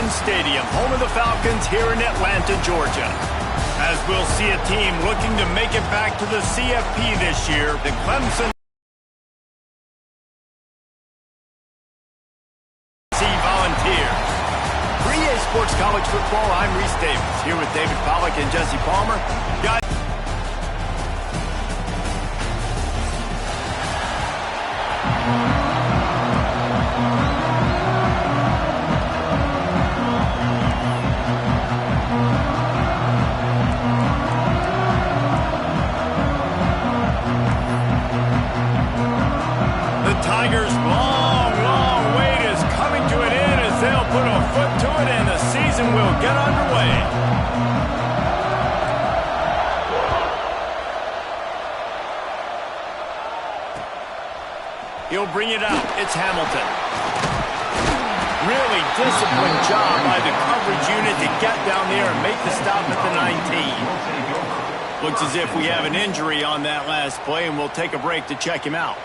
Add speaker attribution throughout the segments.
Speaker 1: Stadium, home of the Falcons here in Atlanta, Georgia. As we'll see a team looking to make it back to the CFP this year, the Clemson Volunteers. For EA Sports College Football, I'm Reese Davis, here with David Pollack and Jesse Palmer. Guys, Tigers' long wait is coming to an end as they'll put a foot to it and the season will get underway. He'll bring it out. It's Hamilton. Really disciplined job by the coverage unit to get down there and make the stop at the 19. Looks as if we have an injury on that last play, and we'll take a break to check him out.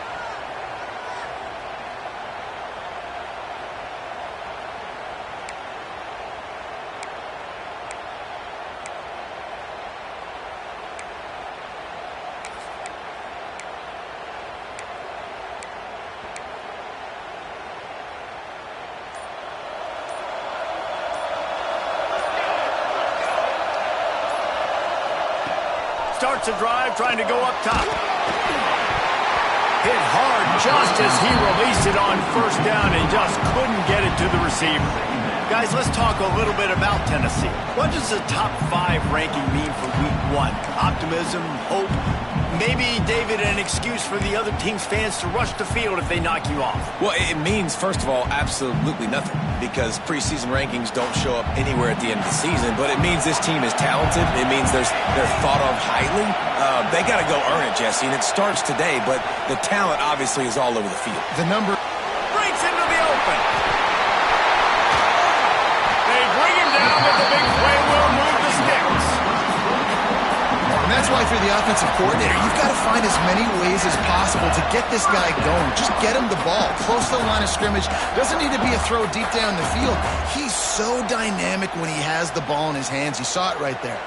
Speaker 1: Starts a drive, trying to go up top. Hit hard just as he released it on first down and just couldn't get it to the receiver. Guys, let's talk a little bit about Tennessee. What does the top 5 ranking mean for week 1? Optimism, hope, maybe, David, an excuse for the other team's fans to rush the field if they knock you off?
Speaker 2: Well, it means, first of all, absolutely nothing, because preseason rankings don't show up anywhere at the end of the season, but it means this team is talented. It means they're thought of highly. They got to go earn it, Jesse, and it starts today, but the talent obviously is all over the field.
Speaker 1: The number breaks into the open. They bring him down, but the big play will move the sticks.
Speaker 3: And that's why, for the offensive coordinator, you've got to find as many ways as possible to get this guy going. Just get him the ball close to the line of scrimmage. Doesn't need to be a throw deep down the field. He's so dynamic when he has the ball in his hands. You saw it right there.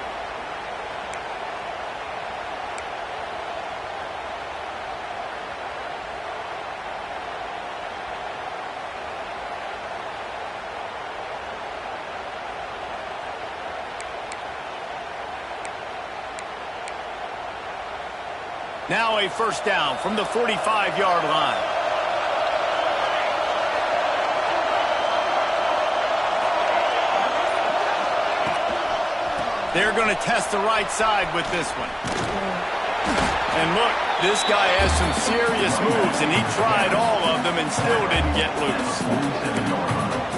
Speaker 1: Now a first down from the 45-yard line. They're going to test the right side with this one. And look, this guy has some serious moves, and he tried all of them and still didn't get loose.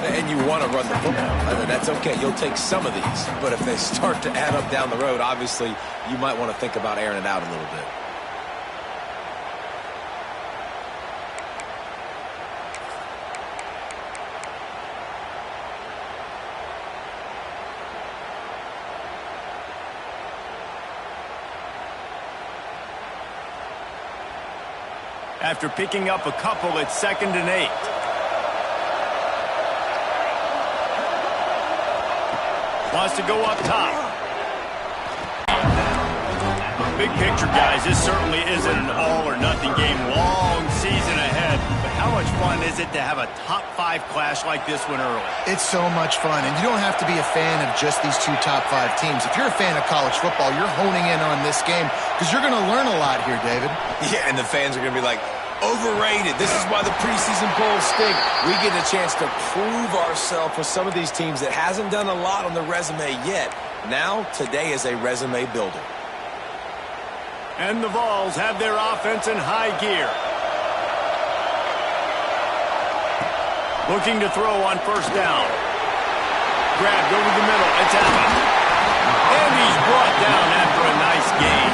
Speaker 2: And you want to run the football. That's okay. You'll take some of these. But if they start to add up down the road, obviously, you might want to think about airing it out a little bit.
Speaker 1: After picking up a couple, it's 2nd and 8. Wants to go up top. Big picture, guys, this certainly isn't an all-or-nothing game. Long season ahead. But how much fun is it to have a top 5 clash like this one early?
Speaker 3: It's so much fun, and you don't have to be a fan of just these 2 top 5 teams. If you're a fan of college football, you're honing in on this game because you're going to learn a lot here, David.
Speaker 2: Yeah, and the fans are going to be like, overrated. This is why the preseason polls stink. We get a chance to prove ourselves with some of these teams that hasn't done a lot on the resume yet. Now, today is a resume builder.
Speaker 1: And the Vols have their offense in high gear. Looking to throw on first down. Grabbed over the middle. It's Allen. And he's brought down after a nice gain.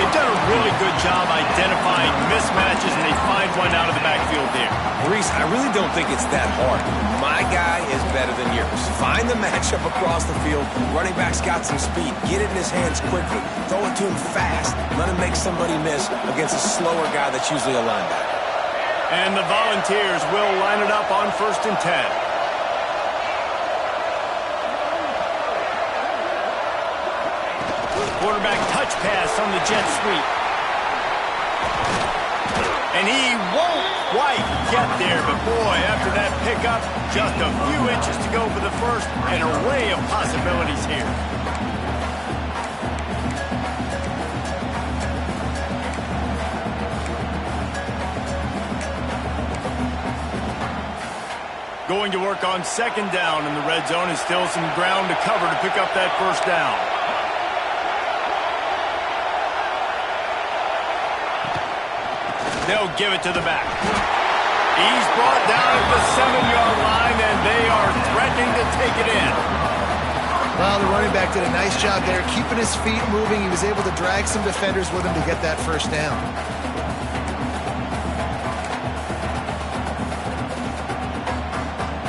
Speaker 1: They've done a really good job identifying mismatches, and they find one out of the backfield there.
Speaker 2: Reese, I really don't think it's that hard. My guy is better than yours. Find the matchup across the field. Running back's got some speed. Get it in his hands quickly. Throw it to him fast. Let him make somebody miss against a slower guy that's usually a linebacker.
Speaker 1: And the Volunteers will line it up on 1st and 10. Quarterback touch pass on the jet sweep. And he won't quite get there, but boy, after that pickup, just a few inches to go for the first, an array of possibilities here. Going to work on second down in the red zone, and still some ground to cover to pick up that first down. They'll give it to the back. He's brought down at the 7-yard line, and they are threatening to take it in.
Speaker 3: Well, the running back did a nice job there, keeping his feet moving. He was able to drag some defenders with him to get that first down.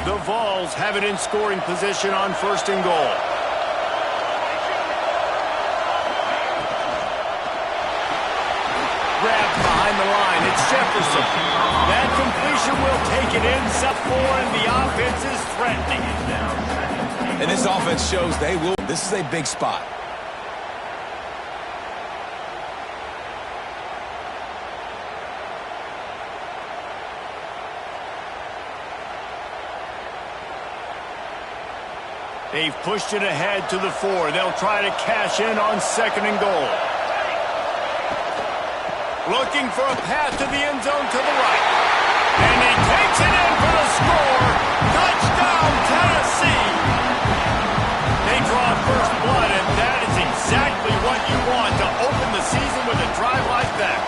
Speaker 1: The Vols have it in scoring position on first and goal. Grabbed behind the line. It's Jefferson. That completion will take it in. Set 4, and the offense is threatening it now.
Speaker 2: And this offense shows they will. This is a big spot.
Speaker 1: They've pushed it ahead to the 4. They'll try to cash in on second and goal. Looking for a path to the end zone to the right. And he takes it in for the score. Touchdown, Tennessee. They draw first blood, and that is exactly what you want to open the season with a drive like that.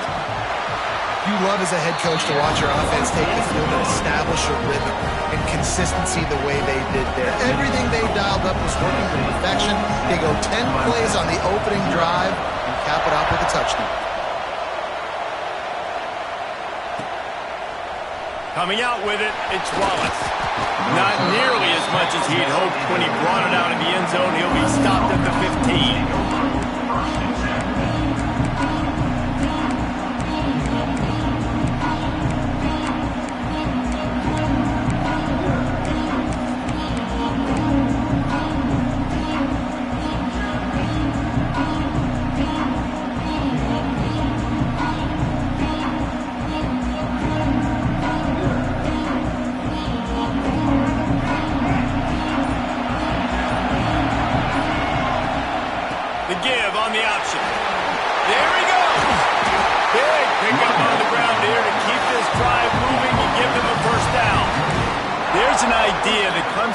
Speaker 3: You love as a head coach to watch your offense take the field and establish a rhythm and consistency the way they did there. Everything they dialed up was working to perfection. They go 10 plays on the opening drive and cap it off with a touchdown.
Speaker 1: Coming out with it, it's Wallace. Not nearly as much as he'd hoped when he brought it out of the end zone. He'll be stopped at the 15.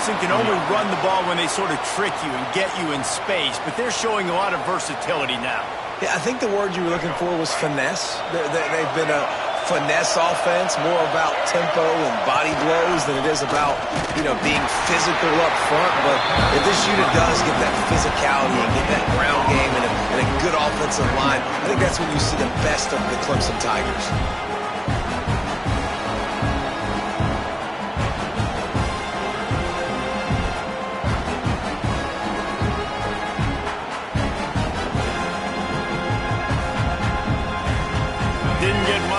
Speaker 1: Can only run the ball when they sort of trick you and get you in space, but they're showing a lot of versatility now.
Speaker 2: Yeah, I think the word you were looking for was finesse. They've been a finesse offense, more about tempo and body blows than it is about, being physical up front. But if this unit does get that physicality and get that ground game and a good offensive line, I think that's when you see the best of the Clemson Tigers.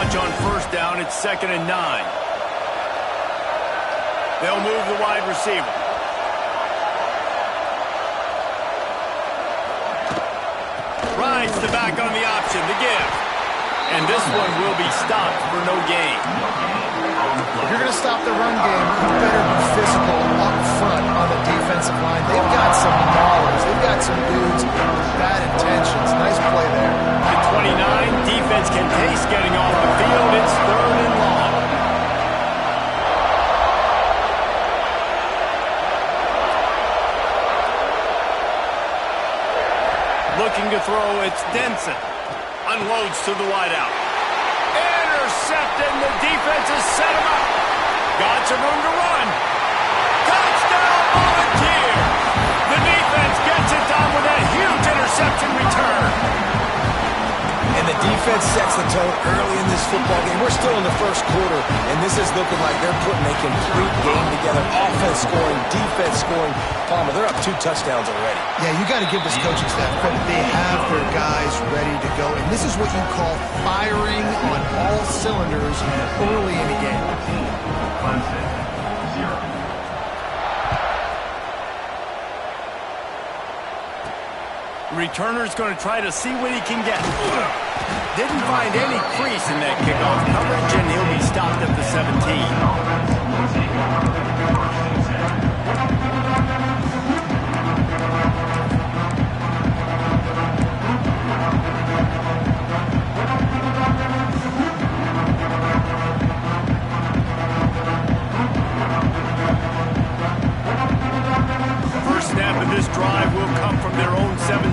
Speaker 1: On first down, it's 2nd and 9. They'll move the wide receiver. Rides the back on the option, the give. And this one will be stopped for no gain.
Speaker 3: If you're going to stop the run game, you better be physical up front on the defensive line. They've got some maulers. They've got some dudes with bad intentions. Nice play there.
Speaker 1: At 29, defense can taste getting off the field. It's 3rd and long. Looking to throw, it's Denson. Unloads to the wideout. Intercepted, and the defense has set him up. Got some room to run. Touchdown, Volunteer! The defense gets it done with a huge interception return.
Speaker 2: And the defense sets the tone early in this football game. We're still in the first quarter, and this is looking like they're putting a complete game together. Offense scoring, defense scoring. Palmer, they're up 2 touchdowns already.
Speaker 3: Yeah, you got to give this coaching staff credit. They have their guys ready to go, and this is what you call firing on all cylinders early in the game.
Speaker 1: Returner's going to try to see what he can get. Didn't find any crease in that kickoff coverage, and he'll be stopped at the 17. Snap of this drive will come from their own 17.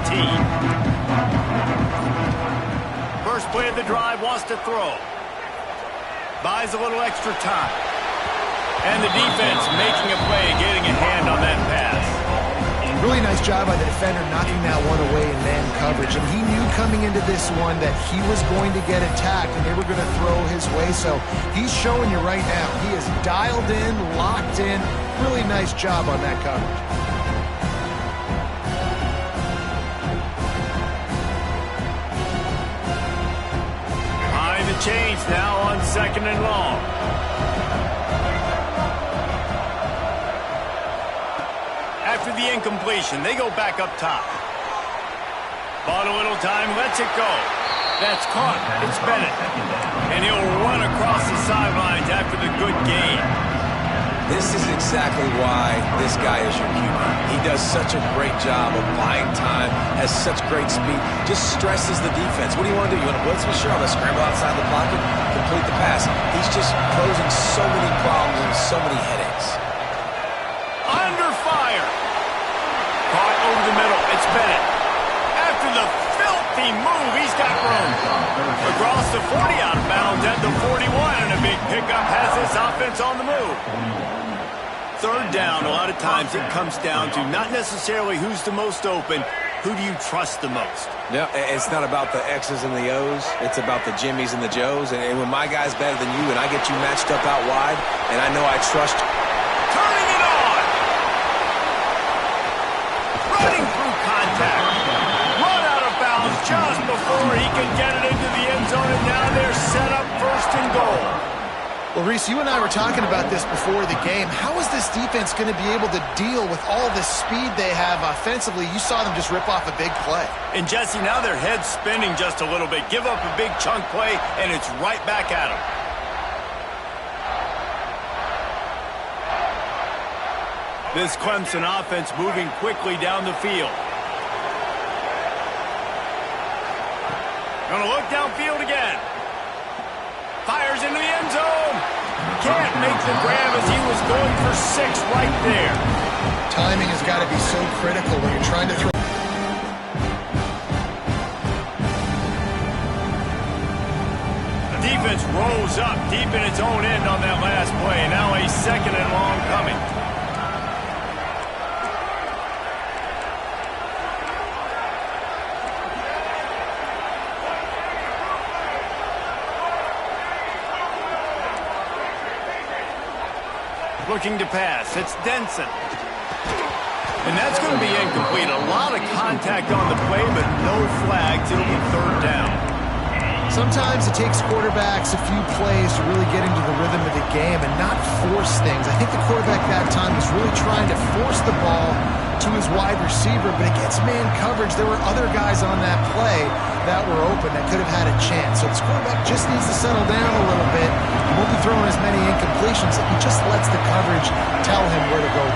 Speaker 1: First play of the drive, wants to throw. Buys a little extra time. And the defense making a play, getting a hand on that pass.
Speaker 3: Really nice job by the defender knocking that one away in man coverage. And he knew coming into this one that he was going to get attacked and they were going to throw his way. So he's showing you right now. He is dialed in, locked in. Really nice job on that coverage.
Speaker 1: Change now on 2nd and long. After the incompletion, they go back up top. Bought a little time, lets it go. That's caught. It's Bennett. And he'll run across the sidelines after the good gain.
Speaker 2: This is exactly why this guy is your QB. He does such a great job of buying time, has such great speed, just stresses the defense. What do you want to do? You want to blitz me? Sure, I'm going to scramble outside the pocket, complete the pass. He's just posing so many problems and so many headaches.
Speaker 1: Under fire. Caught over the middle. It's Bennett. After the filthy move, he's got room. Across the 40 out of bounds at the 41, and a big pickup has this offense on the move. Third down, a lot of times it comes down to not necessarily who's the most open, who do you trust the most?
Speaker 2: Yeah, it's not about the X's and the O's. It's about the Jimmies and the Joes. And when my guy's better than you and I get you matched up out wide, and I know I trust you.
Speaker 1: Turning it on! Running through contact. Run out of bounds just before he can get it into the end zone, and now they're set up 1st and goal.
Speaker 3: Well, Reese, you and I were talking about this before the game. How is this defense going to be able to deal with all the speed they have offensively? You saw them just rip off a big play.
Speaker 1: And, Jesse, now their head's spinning just a little bit. Give up a big chunk play, and it's right back at them. This Clemson offense moving quickly down the field. Gonna look downfield again. Fires into the end zone. Can't make the grab as he was going for 6 right there.
Speaker 3: Timing has got to be so critical when you're trying to throw.
Speaker 1: The defense rolls up deep in its own end on that last play. Now a 2nd and long coming. Looking to pass. It's Denson. And that's going to be incomplete. A lot of contact on the play, but no flags. It'll be 3rd down.
Speaker 3: Sometimes it takes quarterbacks a few plays to really get into the rhythm of the game and not force things. I think the quarterback that time was really trying to force the ball to his wide receiver, but against man coverage, there were other guys on that play that were open that could have had a chance. So this quarterback just needs to settle down a little bit. He won't be throwing as many incompletions. He just lets the coverage tell him where to go.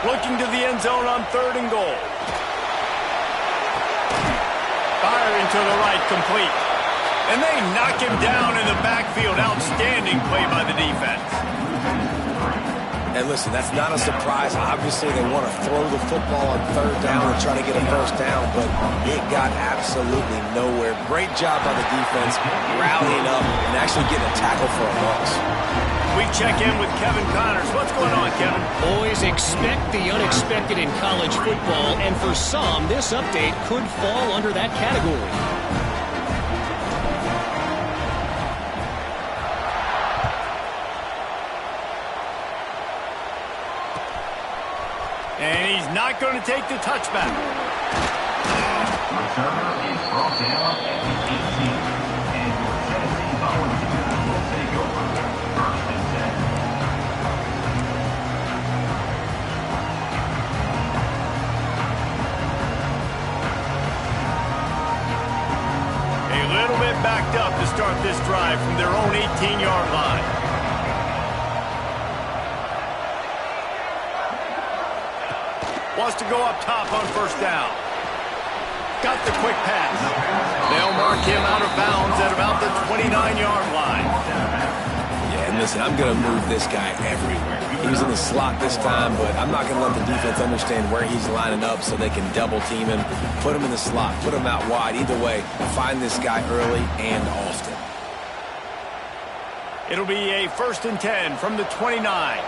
Speaker 1: Looking to the end zone on 3rd and goal. Firing to the right, complete. And they knock him down in the backfield. Outstanding play by the defense.
Speaker 2: And listen, that's not a surprise. Obviously, they want to throw the football on 3rd down and try to get a 1st down, but it got absolutely nowhere. Great job by the defense, rallying up and actually getting a tackle for a loss.
Speaker 1: We check in with Kevin Connors. What's going on, Kevin?
Speaker 4: Always expect the unexpected in college football, and for some, this update could fall under that category.
Speaker 1: And he's not going to take the touchback.
Speaker 5: Returner is brought down at the 18, and your Tennessee Volunteers will take over 1st and 10.
Speaker 1: little bit backed up to start this drive from their own 18-yard line. Wants to go up top on first down. Got the quick pass. They'll mark him out of bounds at about the 29-yard line.
Speaker 2: Yeah, and listen, I'm going to move this guy everywhere. He's in the slot this time, but I'm not going to let the defense understand where he's lining up so they can double team him, put him in the slot, put him out wide. Either way, find this guy early and often.
Speaker 1: It'll be a 1st and 10 from the 29.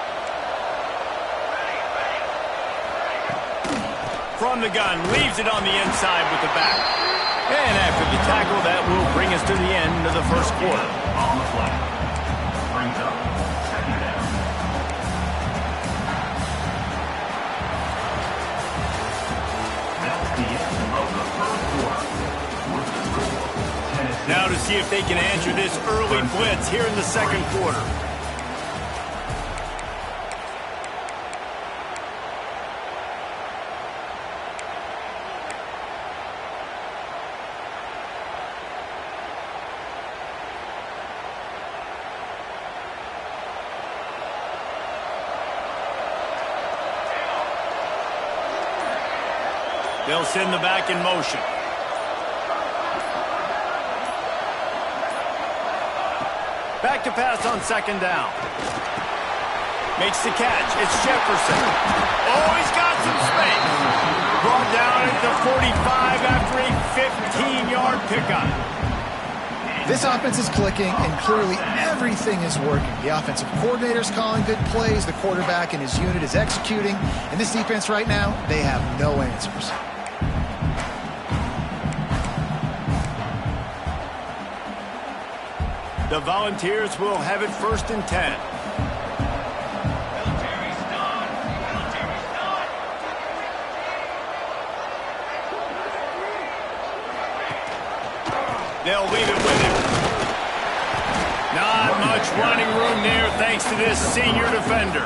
Speaker 1: From the gun, leaves it on the inside with the back. And after the tackle, that will bring us to the end of the first quarter.
Speaker 5: On the flag. Brings up 2nd down. That's the end of the first quarter. With the score, Tennessee.
Speaker 1: Now to see if they can answer this early blitz here in the second quarter. They'll send the back in motion. Back to pass on 2nd down. Makes the catch. It's Jefferson. Oh, he's got some space. Brought down at the 45 after a 15-yard pickup.
Speaker 3: This offense is clicking, and clearly everything is working. The offensive coordinator's calling good plays. The quarterback and his unit is executing. And this defense right now, they have no answers.
Speaker 1: The Volunteers will have it 1st and 10. They'll leave it with him. Not much running room there thanks to this senior defender.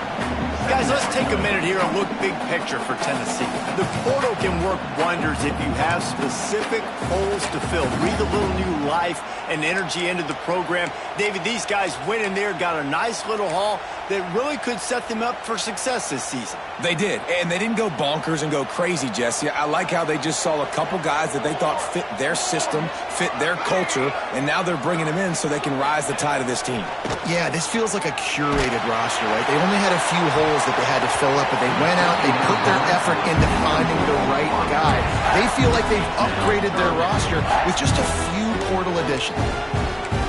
Speaker 1: Guys, let's take a minute here and look big picture for Tennessee. The portal can work wonders if you have specific holes to fill. Breathe a little new life and energy into the program. David, these guys went in there, got a nice little haul that really could set them up for success this season.
Speaker 2: They did, and they didn't go bonkers and go crazy, Jesse. I like how they just saw a couple guys that they thought fit their system, fit their culture, and now they're bringing them in so they can rise the tide of this team.
Speaker 3: Yeah, this feels like a curated roster, right? They only had a few holes that they had to fill up, but they went out, they put their effort into finding the right guy. They feel like they've upgraded their roster with just a few portal additions.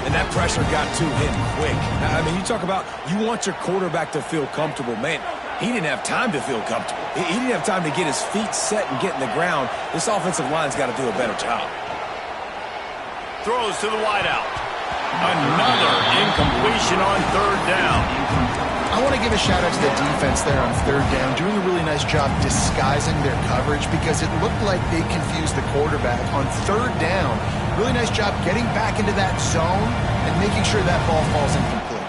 Speaker 2: And that pressure got to him quick. I mean, you talk about you want your quarterback to feel comfortable. Man, he didn't have time to feel comfortable. He didn't have time to get his feet set and get in the ground. This offensive line's got to do a better job.
Speaker 1: Throws to the wideout. Another incompletion on 3rd down.
Speaker 3: I want to give a shout out to the defense there on 3rd down, doing a really nice job disguising their coverage because it looked like they confused the quarterback on 3rd down. Really nice job getting back into that zone and making sure that ball falls incomplete.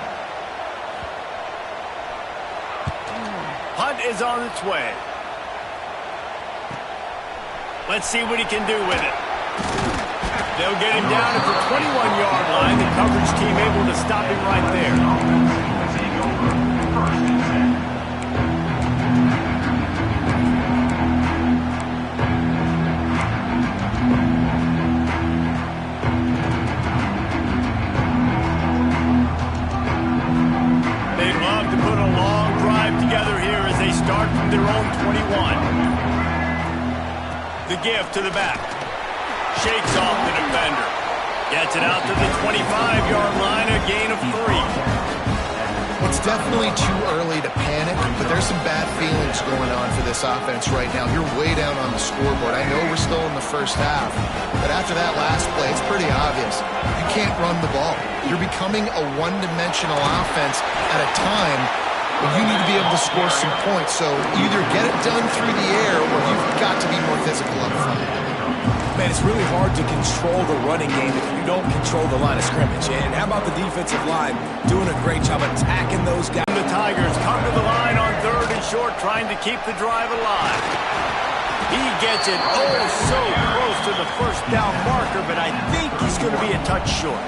Speaker 1: Hunt is on its way. Let's see what he can do with it. They'll get him down at the 21-yard line. The coverage team able to stop him right there. They'd love to put a long drive together here as they start from their own 21. The give to the back. Shakes off the defender. Gets it out to the 25-yard line, a gain of 3.
Speaker 3: It's definitely too early to panic, but there's some bad feelings going on for this offense right now. You're way down on the scoreboard. I know we're still in the first half, but after that last play, it's pretty obvious. You can't run the ball. You're becoming a one-dimensional offense at a time when you need to be able to score some points. So either get it done through the air or you've got to be more physical up front.
Speaker 2: Man, it's really hard to control the running game if you don't control the line of scrimmage. And how about the defensive line doing a great job attacking those guys?
Speaker 1: The Tigers come to the line on 3rd and short, trying to keep the drive alive. He gets it oh so close to the first down marker, but I think he's going to be a touch short.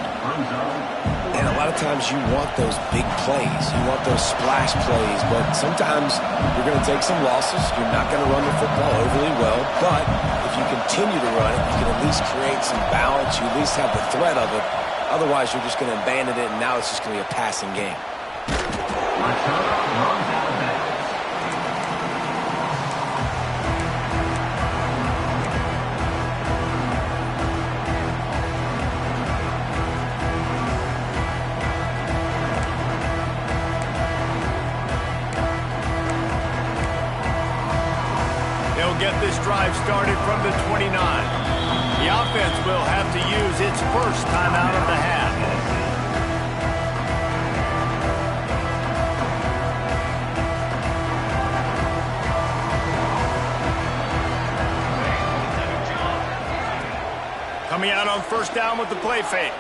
Speaker 2: And a lot of times you want those big plays. You want those splash plays, but sometimes you're going to take some losses. You're not going to run the football overly well, but if you continue to run it, you can at least create some balance. You at least have the threat of it. Otherwise, you're just going to abandon it, and now it's just going to be a passing game.
Speaker 1: Get this drive started from the 29. The offense will have to use its first timeout of the half. Coming out on first down with the play fake.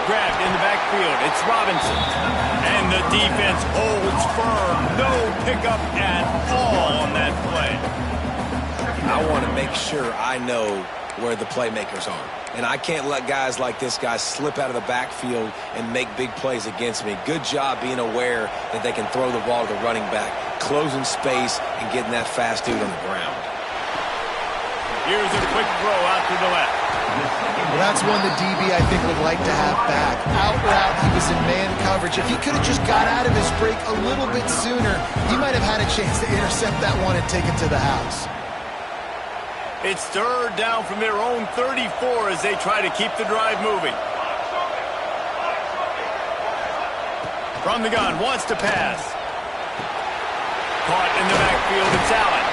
Speaker 1: Grabbed in the backfield. It's Robinson. And the defense holds firm. No pickup at all on that play.
Speaker 2: I want to make sure I know where the playmakers are. And I can't let guys like this guy slip out of the backfield and make big plays against me. Good job being aware that they can throw the ball to the running back, closing space, and getting that fast dude on the ground.
Speaker 1: Here's a quick throw out to the left.
Speaker 3: Well, that's one the DB, I think, would like to have back. Out route, he was in man coverage. If he could have just got out of his break a little bit sooner, he might have had a chance to intercept that one and take it to the house.
Speaker 1: It's third down from their own 34 as they try to keep the drive moving. From the gun, wants to pass. Caught in the backfield, it's Allen.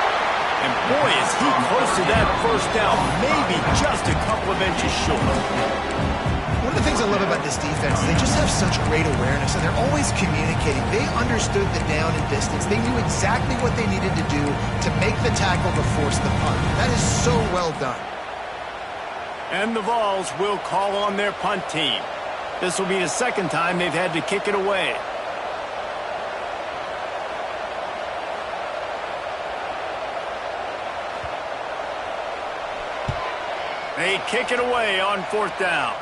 Speaker 1: And boy, is he close to that first down, maybe just a couple of inches short.
Speaker 3: One of the things I love about this defense is they just have such great awareness, and they're always communicating. They understood the down and distance. They knew exactly what they needed to do to make the tackle to force the punt. That is so well done.
Speaker 1: And the Vols will call on their punt team. This will be the second time they've had to kick it away. They kick it away on fourth down.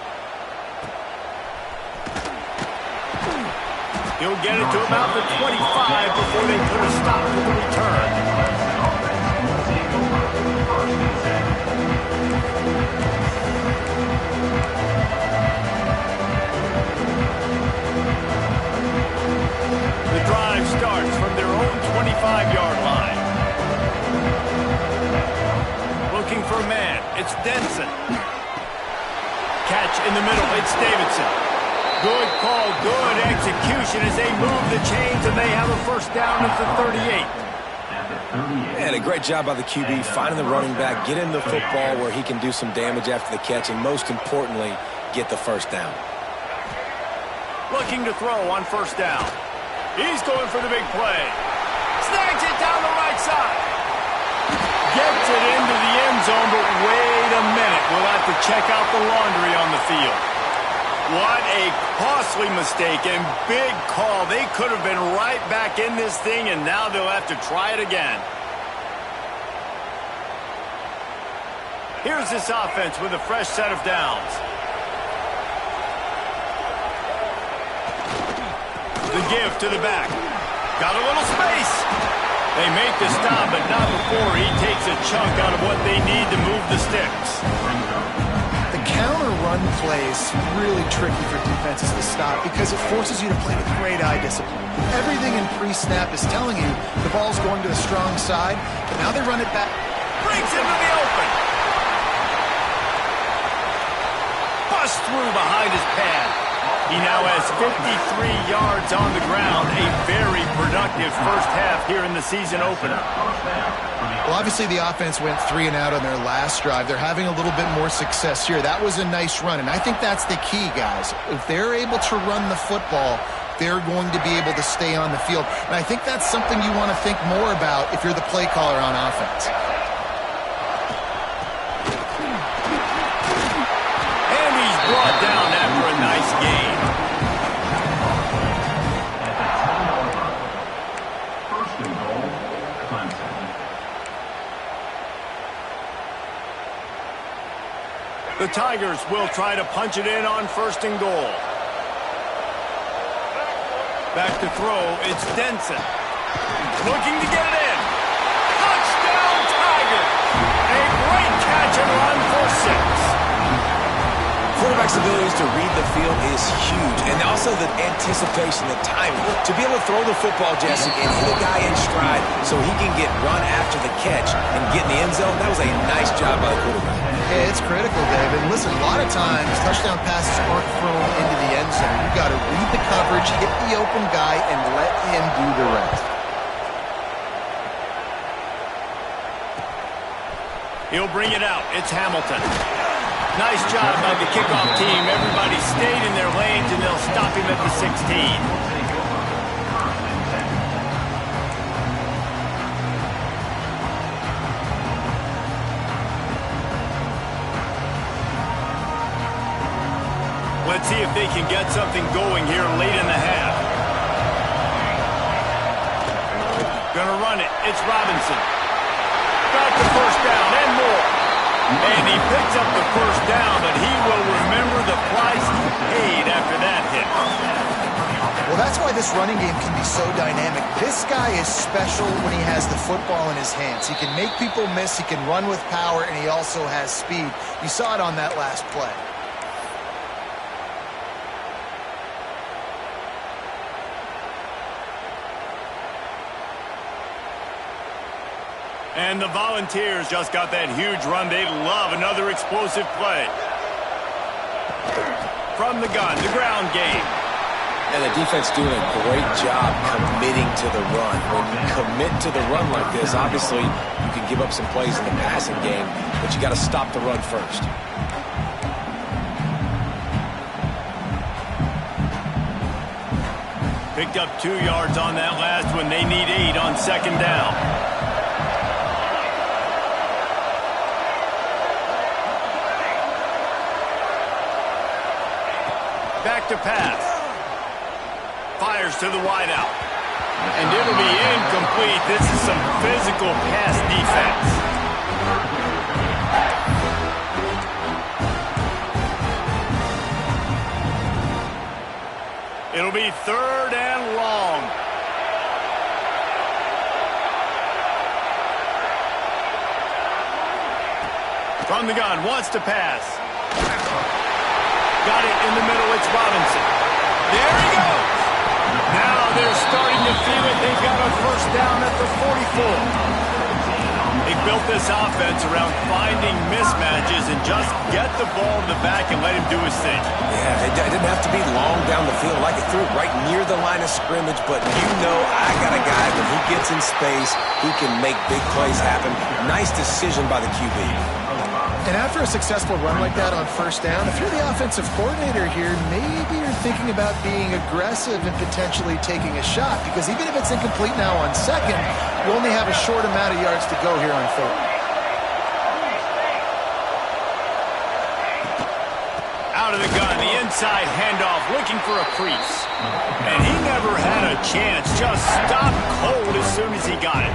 Speaker 1: He'll get it to about the 25 before they put a stop to the return. The drive starts from their own 25-yard line. Looking for a man. It's Denson. Catch in the middle. It's Davidson. Good call, good execution as they move the chains, and they have a first down at the 38.
Speaker 2: And a great job by the QB finding the running back, get him the football where he can do some damage after the catch, and most importantly, get the first down.
Speaker 1: Looking to throw on first down. He's going for the big play. Snags it down the right side. Gets it into the end zone, but wait a minute. We'll have to check out the laundry on the field. What a costly mistake and big call. They could have been right back in this thing, and now they'll have to try it again. Here's this offense with a fresh set of downs. The give to the back. Got a little space. They make the stop, but not before he takes a chunk out of what they need to move the sticks.
Speaker 3: The counter run play is really tricky for defenses to stop because it forces you to play with great eye discipline. Everything in pre-snap is telling you the ball's going to the strong side, but now they run it back.
Speaker 1: Breaks into the open. Bust through behind his pad. He now has 53 yards on the ground. A very productive first half here in the season opener.
Speaker 3: Well, obviously the offense went 3 and out on their last drive. They're having a little bit more success here. That was a nice run, and I think that's the key, guys. If they're able to run the football, they're going to be able to stay on the field. And I think that's something you want to think more about if you're the play caller on offense.
Speaker 1: And he's brought down after a nice gain. The Tigers will try to punch it in on 1st and goal. Back to throw, it's Denson. Looking to get it in. Touchdown, Tigers! A great catch and run for 6.
Speaker 2: Quarterback's abilities to read the field is huge, and also the anticipation, the timing. To be able to throw the football, Jesse, and hit a guy in stride so he can get run after the catch and get in the end zone, that was a nice job by the quarterback.
Speaker 3: Yeah, it's critical, David. Listen, a lot of times touchdown passes aren't thrown into the end zone. You've got to read the coverage, hit the open guy, and let him do the rest.
Speaker 1: He'll bring it out. It's Hamilton. Nice job by the kickoff team. Everybody stayed in their lanes, and they'll stop him at the 16. Let's see if they can get something going here late in the half. Gonna run it. It's Robinson. Got the 1st down and more. And he picks up the 1st down, but he will remember the price he paid after that hit.
Speaker 3: Well, that's why this running game can be so dynamic. This guy is special when he has the football in his hands. He can make people miss, he can run with power, and he also has speed. You saw it on that last play.
Speaker 1: And the Volunteers just got that huge run. They love another explosive play. From the gun, the ground game.
Speaker 2: And the defense doing a great job committing to the run. When you commit to the run like this, obviously you can give up some plays in the passing game, but you got to stop the run first.
Speaker 1: Picked up 2 yards on that last one. They need 8 on 2nd down. Back to pass. Fires to the wideout. And it'll be incomplete. This is some physical pass defense. It'll be 3rd and long. From the gun, wants to pass. Got it in the middle, it's Robinson. There he goes. Now they're starting to feel it. They've got a 1st down at the 44. They built this offense around finding mismatches and just get the ball to the back and let him do his thing.
Speaker 2: Yeah, it didn't have to be long down the field. Like it threw it right near the line of scrimmage, but you know I got a guy, when he gets in space, he can make big plays happen. Nice decision by the QB.
Speaker 3: And after a successful run like that on 1st down, if you're the offensive coordinator here, maybe you're thinking about being aggressive and potentially taking a shot, because even if it's incomplete now on 2nd, you only have a short amount of yards to go here on 3rd.
Speaker 1: Out of the gun, the inside handoff, looking for a crease. And he never had a chance, just stopped cold as soon as he got it.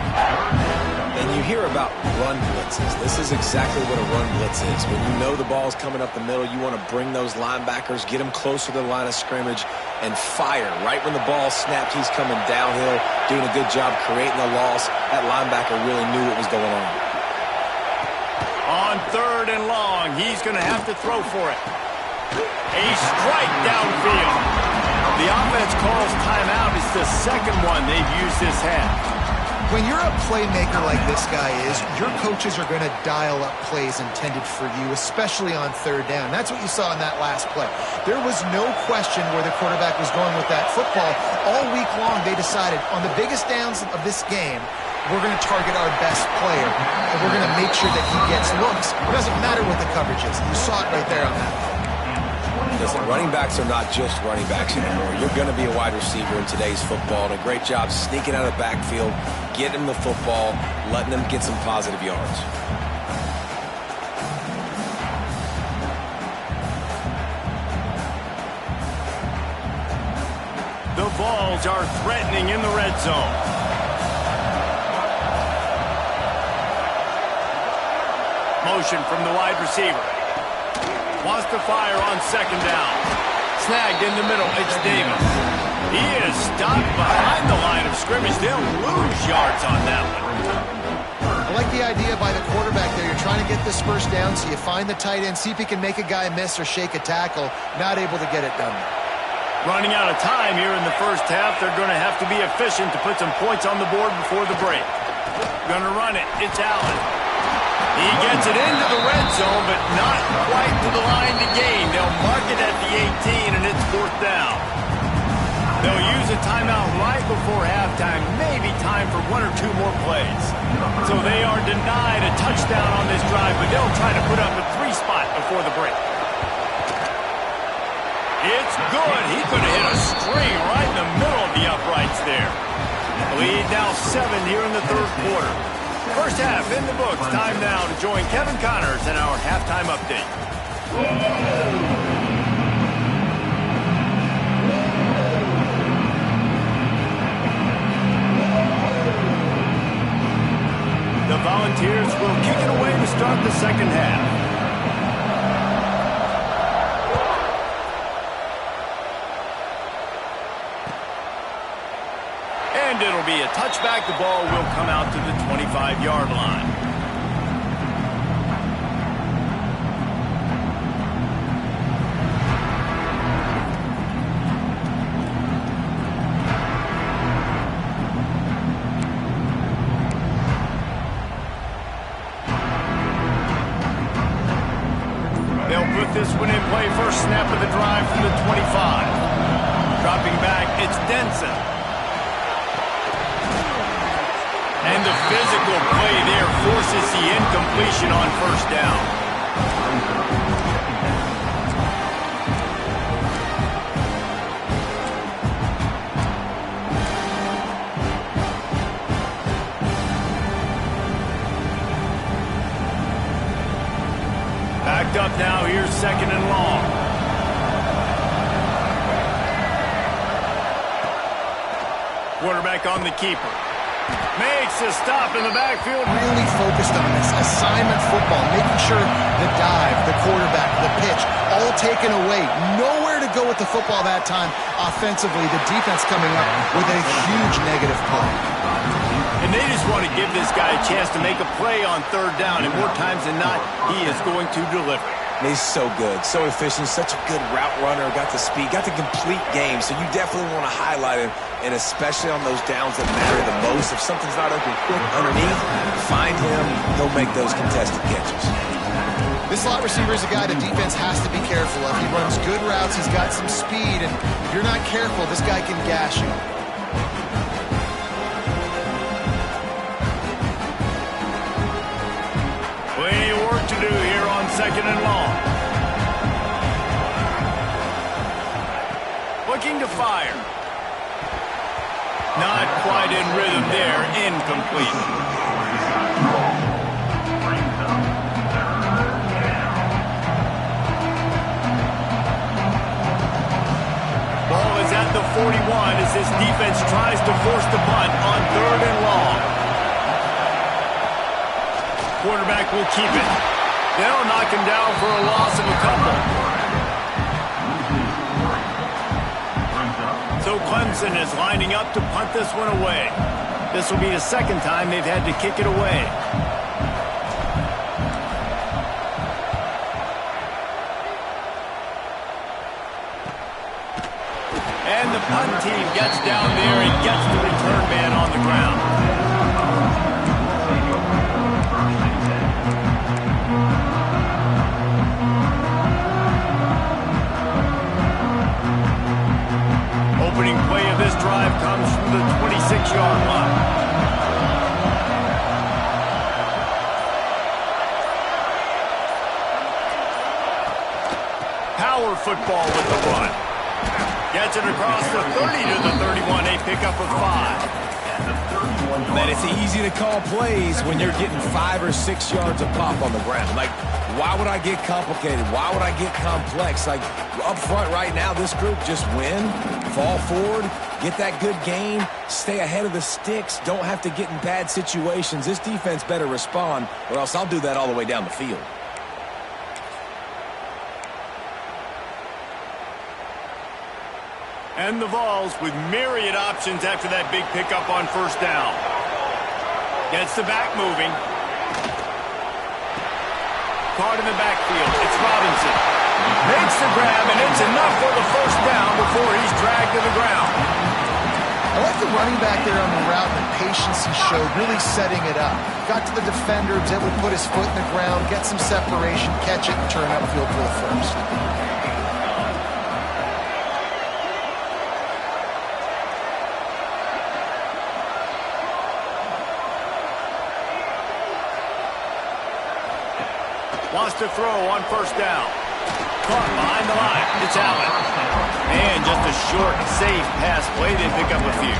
Speaker 2: And you hear about run blitzes. This is exactly what a run blitz is. When you know the ball's coming up the middle, you want to bring those linebackers, get them closer to the line of scrimmage, and fire. Right when the ball snapped, he's coming downhill, doing a good job creating a loss. That linebacker really knew what was going on.
Speaker 1: On 3rd and long, he's going to have to throw for it. A strike downfield. The offense calls timeout. It's the 2nd one they've used this half.
Speaker 3: When you're a playmaker like this guy is, your coaches are going to dial up plays intended for you, especially on 3rd down. That's what you saw in that last play. There was no question where the quarterback was going with that football. All week long, they decided on the biggest downs of this game, we're going to target our best player, and we're going to make sure that he gets looks. It doesn't matter what the coverage is. You saw it right there on that play.
Speaker 2: Listen, running backs are not just running backs anymore. You're going to be a wide receiver in today's football. And a great job sneaking out of the backfield, getting the football, letting them get some positive yards.
Speaker 1: The Vols are threatening in the red zone. Motion from the wide receiver. Wants to fire on second down. Snagged in the middle. It's Davis. He is stopped behind the line of scrimmage. They'll lose yards on that one.
Speaker 3: I like the idea by the quarterback there. You're trying to get this first down, so you find the tight end, see if he can make a guy miss or shake a tackle. Not able to get it done.
Speaker 1: Running out of time here in the first half. They're going to have to be efficient to put some points on the board before the break. Going to run it. It's Allen. He gets it into the red zone, but not quite to the line to gain. They'll mark it at the 18, and it's fourth down. They'll use a timeout right before halftime, maybe time for one or two more plays. So they are denied a touchdown on this drive, but they'll try to put up a 3-spot before the break. It's good. He could have hit a string right in the middle of the uprights there. Lead now 7 here in the third quarter. First half in the books. Time now to join Kevin Connors in our halftime update. The Volunteers will kick it away to start the second half. And it'll be a touchback. The ball will come out to the 25-yard line. This one in play, first snap of the drive from the 25. Dropping back, it's Denson. And the physical play there forces the incompletion on first down. Backed up now, here's second and long. Quarterback on the keeper. Makes a stop in the backfield.
Speaker 3: Really focused on this assignment football, making sure the dive, the quarterback, the pitch, all taken away. Nowhere to go with the football that time. Offensively, the defense coming up with a huge negative play.
Speaker 1: And they just want to give this guy a chance to make a play on third down, and more times than not, he is going to deliver.
Speaker 2: He's so good, so efficient, such a good route runner, got the speed, got the complete game, so you definitely want to highlight him, and especially on those downs that matter the most. If something's not open quick underneath, find him, he'll make those contested catches.
Speaker 3: This slot receiver is a guy the defense has to be careful of. He runs good routes, he's got some speed, and if you're not careful, this guy can gash you.
Speaker 1: Plenty of work to do here on second and long. Looking to fire. Not quite in rhythm there. Incomplete. Ball is at the 41 as this defense tries to force the punt on third and long. Quarterback will keep it. They'll knock him down for a loss of a couple. So Clemson is lining up to punt this one away. This will be the second time they've had to kick it away. And the punt team gets down there and gets the return man on the ground. Opening play of this drive comes from the 26-yard line. Power football with the run. Gets it across the 30 to the 31, a pickup of 5.
Speaker 2: Man, it's easy to call plays when you're getting 5 or 6 yards of pop on the ground. Like, why would I get complicated? Why would I get complex? Like, up front right now, this group just win, fall forward, get that good gain, stay ahead of the sticks, don't have to get in bad situations. This defense better respond, or else I'll do that all the way down the field.
Speaker 1: And the Vols with myriad options after that big pickup on first down. Gets the back moving. Caught in the backfield. It's Robinson. Makes the grab, and it's enough for the first down before he's dragged to the ground.
Speaker 3: I like the running back there on the route and the patience he showed, really setting it up. Got to the defender, was able to put his foot in the ground, get some separation, catch it, and turn upfield for the first.
Speaker 1: Wants to throw on first down. Caught behind the line. It's Allen. And just a short, safe pass play. They pick up a few.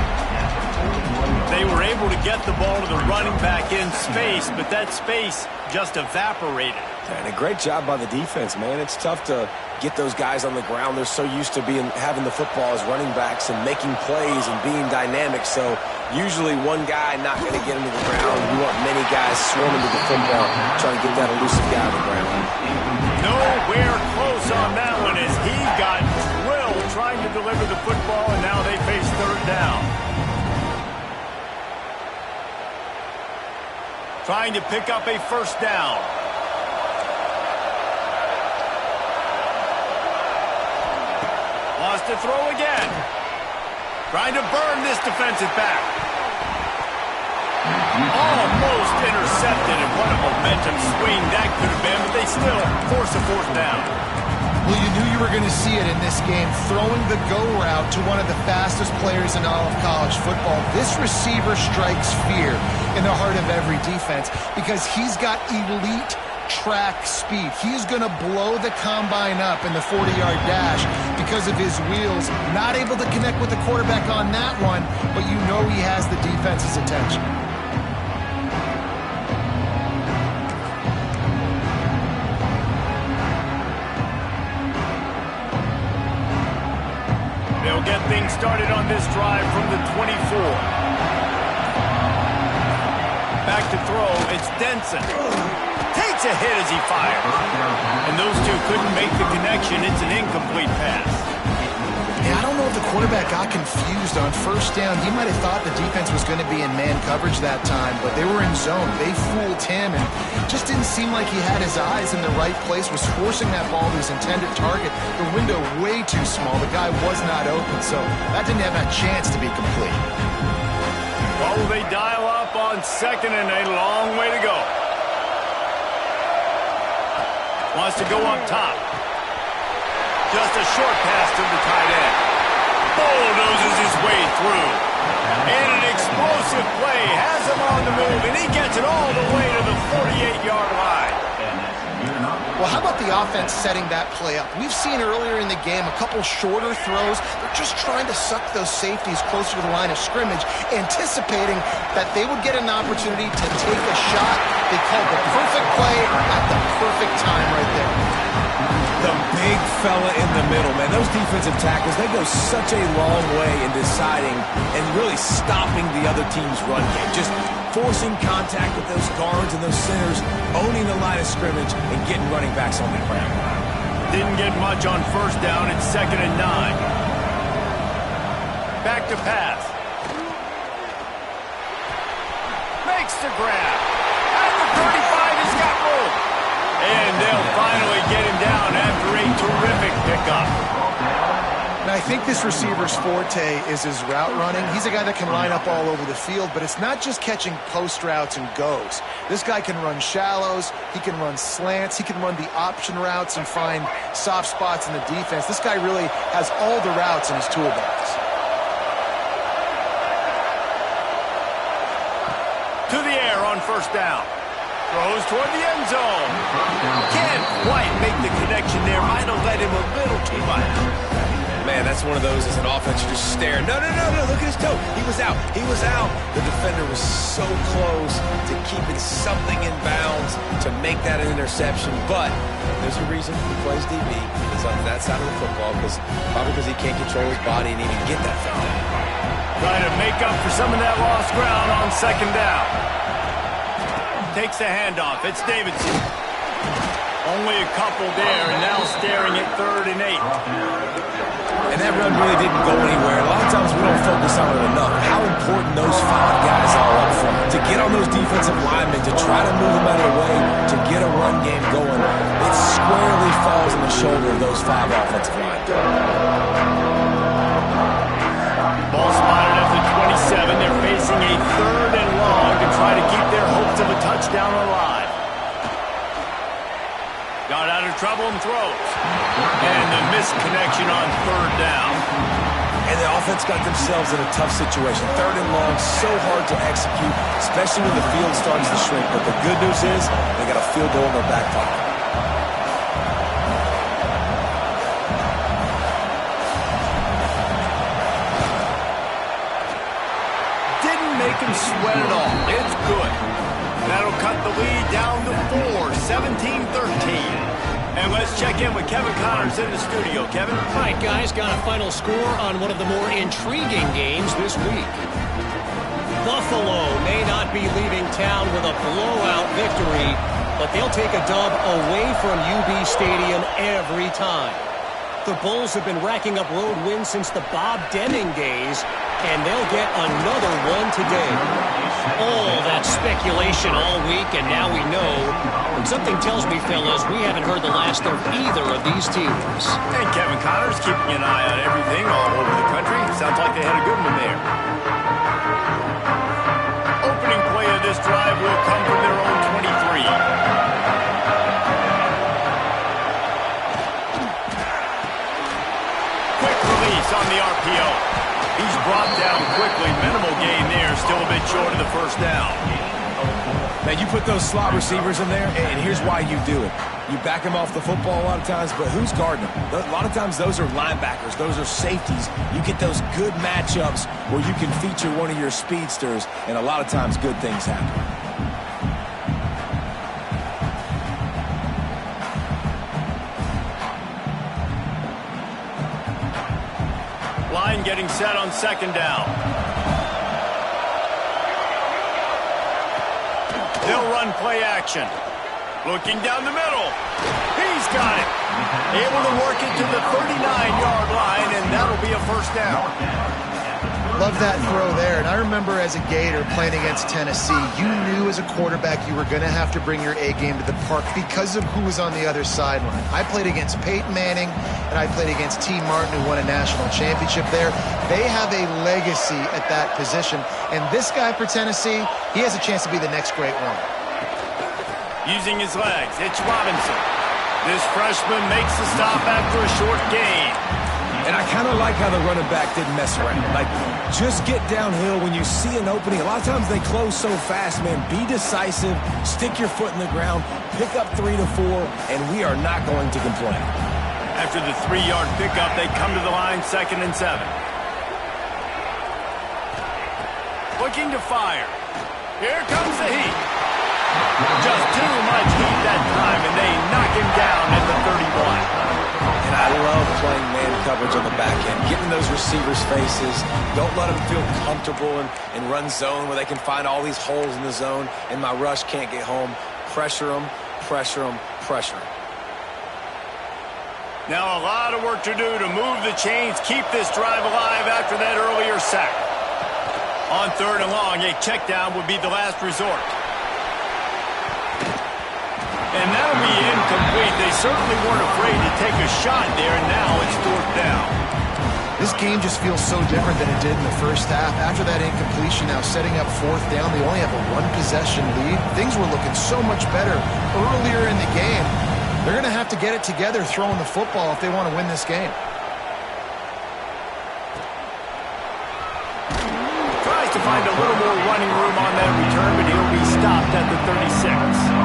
Speaker 1: They were able to get the ball to the running back in space, but that space just evaporated.
Speaker 2: And a great job by the defense, man. It's tough to get those guys on the ground. They're so used to having the football as running backs and making plays and being dynamic. So usually one guy not going to get him to the ground. You want many guys swarming to the football, trying to get that elusive guy on the ground.
Speaker 1: Nowhere close on that one as he got drilled trying to deliver the football, and now they face third down. Trying to pick up a first down. Wants to throw again. Trying to burn this defensive back. Almost intercepted, and what a momentum swing that could have been, but they still force a fourth down.
Speaker 3: Well, you knew you were going to see it in this game, throwing the go route to one of the fastest players in all of college football. This receiver strikes fear in the heart of every defense because he's got elite track speed. He's going to blow the combine up in the 40-yard dash because of his wheels. Not able to connect with the quarterback on that one, but you know he has the defense's attention.
Speaker 1: They'll get things started on this drive from the 24. Back to throw, it's Denson. Takes a hit as he fires. And those two couldn't make the connection. It's an incomplete pass.
Speaker 3: Yeah, I don't know if the quarterback got confused on first down. He might have thought the defense was going to be in man coverage that time, but they were in zone. They fooled him and just didn't seem like he had his eyes in the right place, was forcing that ball to his intended target. The window way too small. The guy was not open, so that didn't have a chance to be complete.
Speaker 1: Well, they dial up on second and a long way to go. Wants to go up top. Just a short pass to the tight end. Bulldozes his way through. And an explosive play has him on the move, and he gets it all the way to the 48-yard line.
Speaker 3: Well, how about the offense setting that play up? We've seen earlier in the game a couple shorter throws. They're just trying to suck those safeties closer to the line of scrimmage, anticipating that they would get an opportunity to take a shot. They called the perfect play at the perfect time right there.
Speaker 2: The big fella in the middle, man. Those defensive tackles, they go such a long way in deciding and really stopping the other team's run game. Just forcing contact with those guards and those centers, owning the line of scrimmage, and getting running backs on the ground.
Speaker 1: Didn't get much on first down. It's 2nd and 9. Back to pass. Makes the grab. At the 35, he's got room. And they'll finally get him down after a terrific pickup.
Speaker 3: Now, I think this receiver's forte is his route running. He's a guy that can line up all over the field, but it's not just catching post routes and goes. This guy can run shallows, he can run slants, he can run the option routes and find soft spots in the defense. This guy really has all the routes in his toolbox.
Speaker 1: To the air on first down. Throws toward the end zone. Can't quite make the connection there. Might have led him a little too much.
Speaker 2: Man, that's one of those as an offense you just stare. No, look at his toe. He was out. The defender was so close to keeping something in bounds to make that an interception. But there's a reason he plays DB. He's on that side of the football probably because he can't control his body and even get that thing down.
Speaker 1: Trying to make up for some of that lost ground on second down. Takes the handoff. It's Davidson. Only a couple there, and now staring at 3rd and 8.
Speaker 2: And that run really didn't go anywhere. A lot of times we don't focus on it enough. How important those 5 guys are up front. To get on those defensive linemen, to try to move them out of the way, to get a run game going, it squarely falls on the shoulder of those 5 offensive linemen.
Speaker 1: Ball spotted at the 27. They're facing a 3rd and long to try to keep their hopes of a touchdown alive. Got out of trouble and throws. And the misconnection on 3rd down.
Speaker 2: And the offense got themselves in a tough situation. 3rd and long, so hard to execute, especially when the field starts to shrink. But the good news is they got a field goal in their back pocket.
Speaker 1: Didn't make him sweat at all. It's good. That'll cut the lead down to 4, 17-13. And let's check in with Kevin Connors in the studio. Kevin?
Speaker 4: All right, guys, got a final score on one of the more intriguing games this week. Buffalo may not be leaving town with a blowout victory, but they'll take a dub away from UB Stadium every time. The Bulls have been racking up road wins since the Bob Deming days, and they'll get another one today. All that speculation all week, and now we know. And something tells me, fellas, we haven't heard the last of either of these teams.
Speaker 1: And Kevin Connors keeping an eye on everything all over the country. Sounds like they had a good one there. Opening play of this drive will come from their own 23. Quick release on the RPO. He's brought down quickly. Minimal gain there. Still a bit short of the 1st down.
Speaker 2: Man, you put those slot receivers in there, and here's why you do it. You back them off the football a lot of times, but who's guarding them? A lot of times those are linebackers. Those are safeties. You get those good matchups where you can feature one of your speedsters, and a lot of times good things happen.
Speaker 1: Line getting set on 2nd down. They'll run play action. Looking down the middle. He's got it. Able to work it to the 39-yard line, and that'll be a 1st down.
Speaker 3: Love that throw there. And I remember as a Gator playing against Tennessee, you knew as a quarterback you were going to have to bring your A game to the park because of who was on the other sideline. I played against Peyton Manning, and I played against T. Martin, who won a national championship there. They have a legacy at that position. And this guy for Tennessee, he has a chance to be the next great one.
Speaker 1: Using his legs, it's Robinson. This freshman makes the stop after a short gain.
Speaker 2: And I kind of like how the running back didn't mess around. Like, just get downhill when you see an opening. A lot of times they close so fast, man. Be decisive, stick your foot in the ground, pick up 3 to 4, and we are not going to complain.
Speaker 1: After the 3-yard pickup, they come to the line 2nd and 7. Looking to fire. Here comes the heat. Just too much heat that time, and they knock him down at the 31.
Speaker 2: And I love playing man coverage on the back end, getting those receivers' faces. Don't let them feel comfortable in run zone where they can find all these holes in the zone, and my rush can't get home. Pressure them, pressure them, pressure them.
Speaker 1: Now a lot of work to do to move the chains, keep this drive alive after that earlier sack. On 3rd and long, a check down would be the last resort. And that'll be incomplete. They certainly weren't afraid to take a shot there, and now it's 4th down.
Speaker 3: This game just feels so different than it did in the first half. After that incompletion, now setting up 4th down, they only have a 1-possession lead. Things were looking so much better earlier in the game. They're going to have to get it together throwing the football if they want to win this game.
Speaker 1: Tries to find a little more running room on that return, but he'll be stopped at the 36.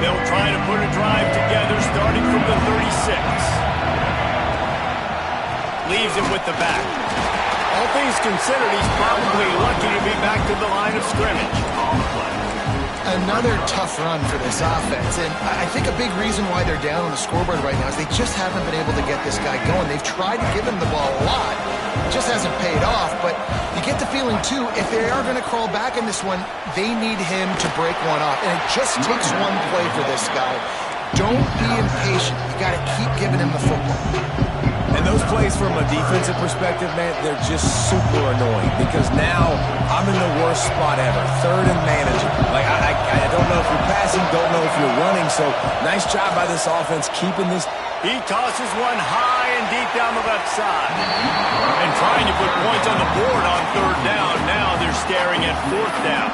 Speaker 1: They'll try to put a drive together starting from the 36. Leaves it with the back. All things considered, he's probably lucky to be back to the line of scrimmage.
Speaker 3: another tough run for this offense, and I think a big reason why they're down on the scoreboard right now is they just haven't been able to get this guy going. They've tried to give him the ball a lot. It just hasn't paid off, but you get the feeling, too, if they are going to crawl back in this one, they need him to break one off, and it just takes one play for this guy. Don't be impatient. You got to keep giving him the football.
Speaker 2: And those plays from a defensive perspective, man, they're just super annoying because now I'm in the worst spot ever. Third and manageable. Like, I don't know if you're passing, don't know if you're running. So nice job by this offense keeping this.
Speaker 1: He tosses one high and deep down the left side. And trying to put points on the board on third down. Now they're staring at fourth down.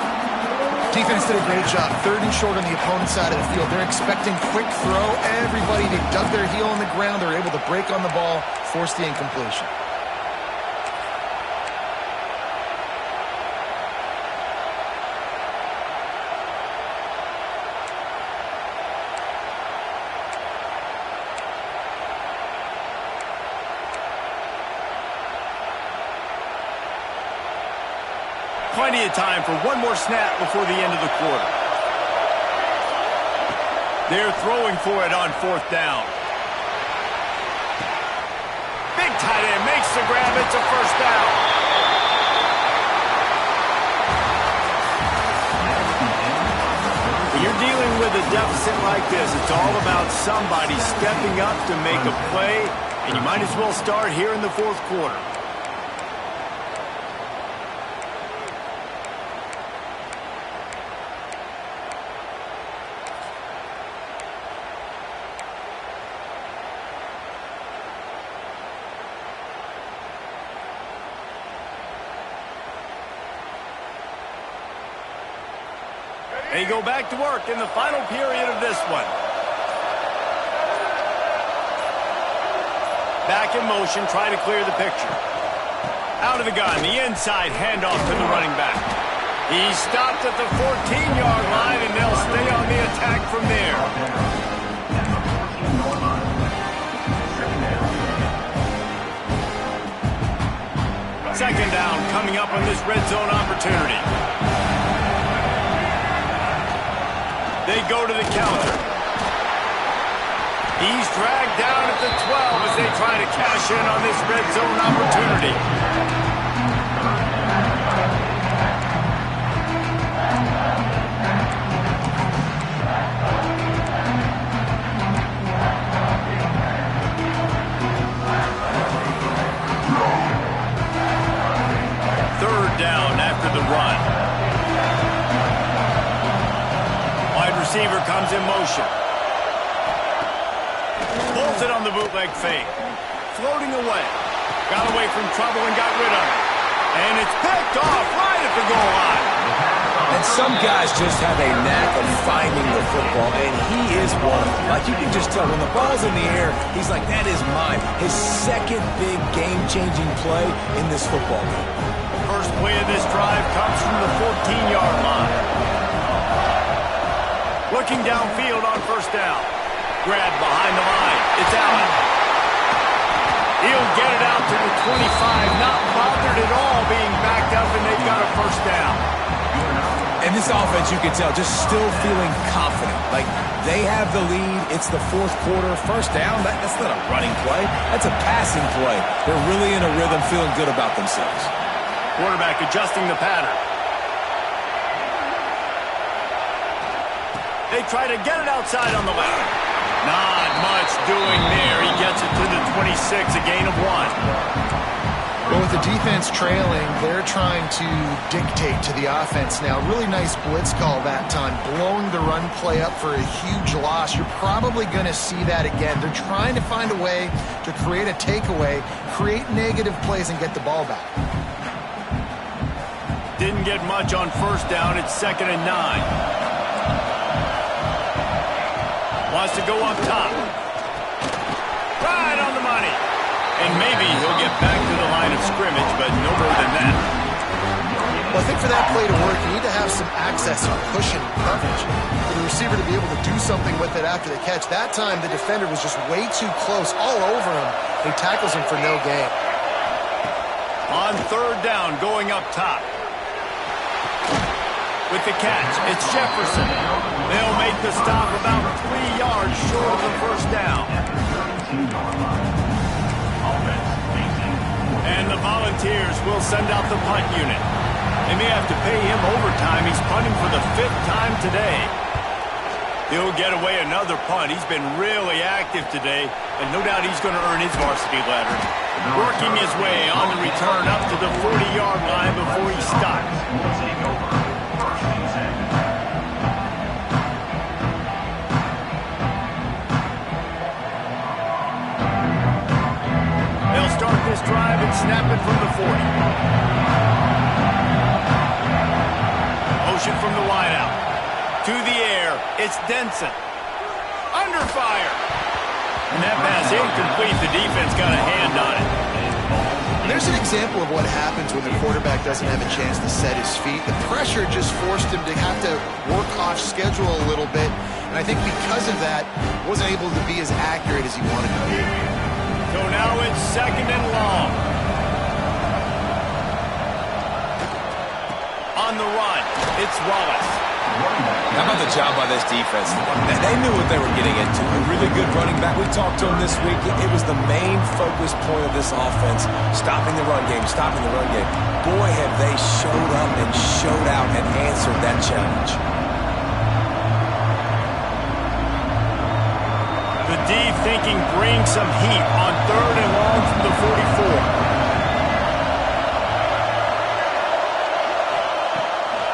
Speaker 3: Defense did a great job. Third and short on the opponent's side of the field. They're expecting quick throw. Everybody, they dug their heel on the ground. They're able to break on the ball, force the incompletion.
Speaker 1: Plenty of time for one more snap before the end of the quarter. They're throwing for it on fourth down. Big tight end makes the grab. It's a first down. When you're dealing with a deficit like this, it's all about somebody stepping up to make a play, and you might as well start here in the fourth quarter. They go back to work in the final period of this one. Back in motion, try to clear the picture. Out of the gun, the inside handoff to the running back. He stopped at the 14-yard line, and they'll stay on the attack from there. Second down coming up on this red zone opportunity. They go to the counter. He's dragged down at the 12 as they try to cash in on this red zone opportunity. Third down after the run. Receiver comes in motion. Pulls it on the bootleg fake. Floating away. Got away from trouble and got rid of it. And it's picked off right at the goal line.
Speaker 2: And some guys just have a knack of finding the football, and he is one of them. Like, you can just tell when the ball's in the air, he's like, that is mine. His second big game-changing play in this football game.
Speaker 1: First play of this drive comes from the 14-yard line. Looking downfield on first down. Grab behind the line. It's Allen. He'll get it out to the 25. Not bothered at all being backed up, and they've got a first down.
Speaker 2: And this offense, you can tell, just still feeling confident. Like, they have the lead. It's the fourth quarter. First down, that's not a running play. That's a passing play. They're really in a rhythm, feeling good about themselves.
Speaker 1: Quarterback adjusting the pattern. They try to get it outside on the left. Not much doing there. He gets it to the 26, a gain of 1.
Speaker 3: Well, with the defense trailing, they're trying to dictate to the offense now. Really nice blitz call that time, blowing the run play up for a huge loss. You're probably going to see that again. They're trying to find a way to create a takeaway, create negative plays, and get the ball back.
Speaker 1: Didn't get much on first down. It's 2nd and 9. Wants to go up top. Right on the money. And maybe he'll get back to the line of scrimmage, but no more than that.
Speaker 3: Well, I think for that play to work, you need to have some access or cushion coverage for the receiver to be able to do something with it after the catch. That time, the defender was just way too close, all over him. He tackles him for no gain.
Speaker 1: On third down, going up top. With the catch, it's Jefferson. They'll make the stop about 3 yards short of the first down. And the Volunteers will send out the punt unit. They may have to pay him overtime. He's punting for the 5th time today. He'll get away another punt. He's been really active today, and no doubt he's going to earn his varsity letter. Working his way on the return up to the 40-yard line before he stops. They'll start this drive and snap it from the 40. Motion from the wideout. To the air, it's Denson. Under fire. And that pass incomplete. The defense got a hand on it.
Speaker 3: There's an example of what happens when the quarterback doesn't have a chance to set his feet. The pressure just forced him to have to work off schedule a little bit. And I think because of that, wasn't able to be as accurate as he wanted to be.
Speaker 1: So now it's 2nd and long. On the run, it's Wallace.
Speaker 2: How about the job by this defense? They knew what they were getting into. A really good running back. We talked to him this week. It was the main focus point of this offense. Stopping the run game, stopping the run game. Boy, have they showed up and showed out and answered that challenge.
Speaker 1: The D thinking bring some heat on 3rd and long from the 44.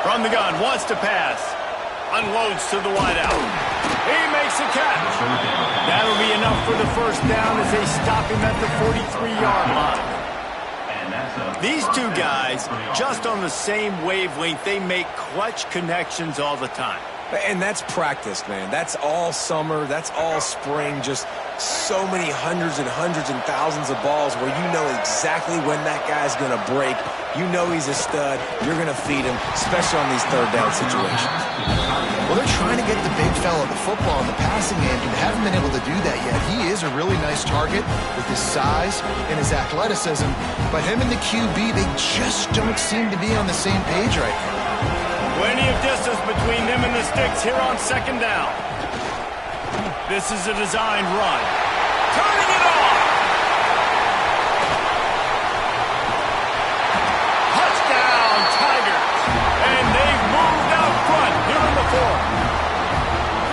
Speaker 1: From the gun, wants to pass. Unloads to the wideout. He makes a catch. That'll be enough for the first down as they stop him at the 43-yard line. These two guys, just on the same wavelength, they make clutch connections all the time.
Speaker 2: And that's practice, man. That's all summer. That's all spring. Just so many hundreds and thousands of balls where you know exactly when that guy's going to break. You know he's a stud. You're going to feed him, especially on these 3rd down situations.
Speaker 3: Well, they're trying to get the big fella the football in the passing game, and haven't been able to do that yet. He is a really nice target with his size and his athleticism, but him and the QB, they just don't seem to be on the same page right now.
Speaker 1: Plenty of distance between them and the sticks here on 2nd down. This is a designed run. Turning it on! Touchdown, Tigers! And they've moved out front here in the 4th.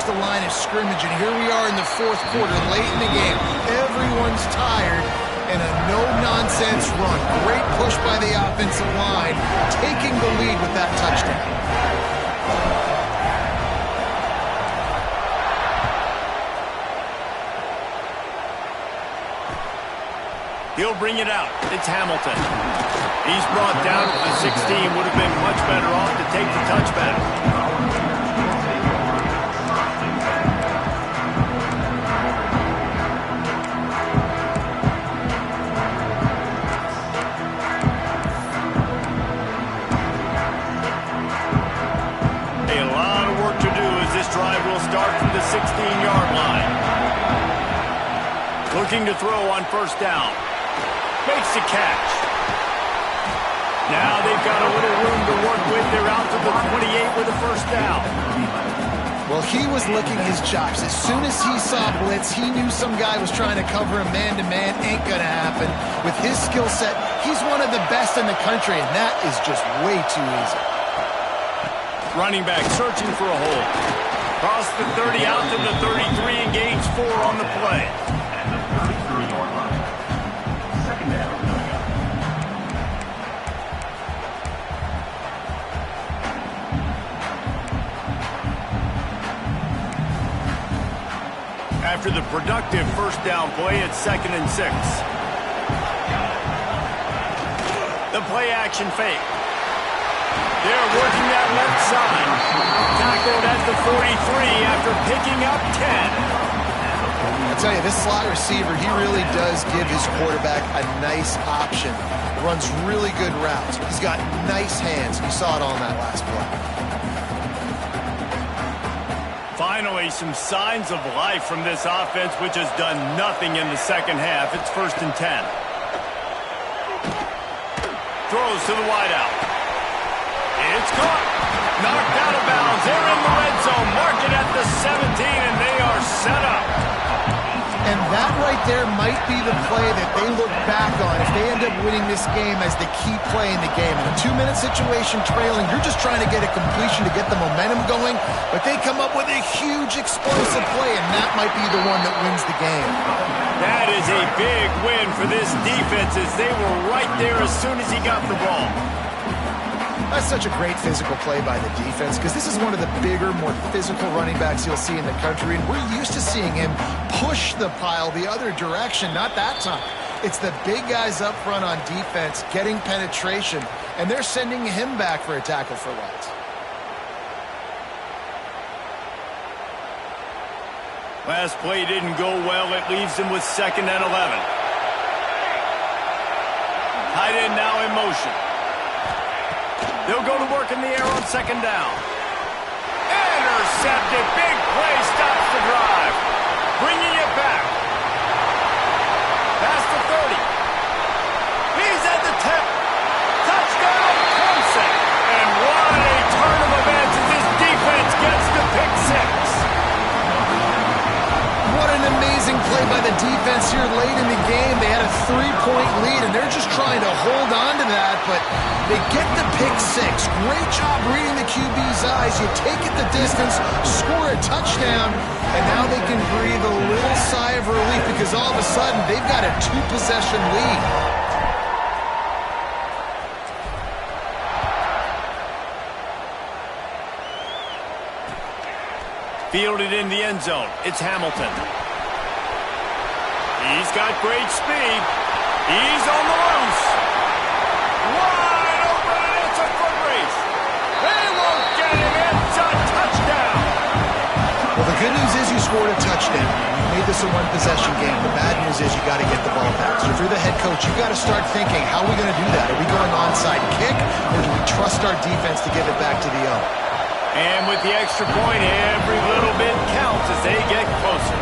Speaker 3: The line of scrimmage, and here we are in the 4th quarter, late in the game. Everyone's tired, and a no-nonsense run. Great push by the offensive line, taking the lead with that touchdown.
Speaker 1: He'll bring it out. It's Hamilton. He's brought down to the 16. Would have been much better off to take the touchback. A lot of work to do as this drive will start from the 16-yard line. Looking to throw on 1st down. Makes the catch. Now they've got a little room to work with. They're out to the 28 with a 1st down.
Speaker 3: Well, he was licking his chops. As soon as he saw blitz, he knew some guy was trying to cover him man-to-man. Ain't gonna happen. With his skill set, he's one of the best in the country, and that is just way too easy.
Speaker 1: Running back searching for a hole. Cross the 30 out to the 33 and gains 4 on the play. After the productive 1st down play, it's 2nd and 6. The play action fake. They're working that left side. Tackled at the 43 after picking up 10.
Speaker 3: I tell you, this slot receiver, he really does give his quarterback a nice option. Runs really good routes. He's got nice hands. You saw it on that last play.
Speaker 1: Finally, some signs of life from this offense, which has done nothing in the 2nd half. It's 1st and 10. Throws to the wideout. It's caught. Knocked
Speaker 3: right there might be the play that they look back on if they end up winning this game as the key play in the game. In a 2-minute situation trailing, you're just trying to get a completion to get the momentum going, but they come up with a huge explosive play, and that might be the one that wins the game.
Speaker 1: That is a big win for this defense as they were right there as soon as he got the ball.
Speaker 3: That's such a great physical play by the defense because this is one of the bigger, more physical running backs you'll see in the country, and we're used to seeing him push the pile the other direction. Not that time. It's the big guys up front on defense getting penetration, and they're sending him back for a tackle for loss.
Speaker 1: Last play didn't go well. It leaves him with 2nd and 11. Tight end now in motion. They'll go to work in the air on 2nd down. Intercepted. Big play stops the drive. Bringing it back. Past the 30. He's at the 10. Touchdown, Clemson. And what a turn of events as this defense gets the pick 6.
Speaker 3: What an amazing play by the defense here late in the game. They had a 3-point lead, and they're just trying to hold on to that, but they get the pick 6. Great job reading the QB's eyes. You take it the distance, score a touchdown, and now they can breathe a little sigh of relief because all of a sudden they've got a 2-possession lead.
Speaker 1: Fielded in the end zone. It's Hamilton. He's got great speed. He's on the loose. Wide open. It's a foot race. They won't get him. It's a touchdown.
Speaker 3: Well, the good news is you scored a touchdown. You made this a 1-possession game. The bad news is you got to get the ball back. So if you're the head coach, you got to start thinking, how are we going to do that? Are we going onside kick, or do we trust our defense to give it back to the O?
Speaker 1: And with the extra point, every little bit counts as they get closer.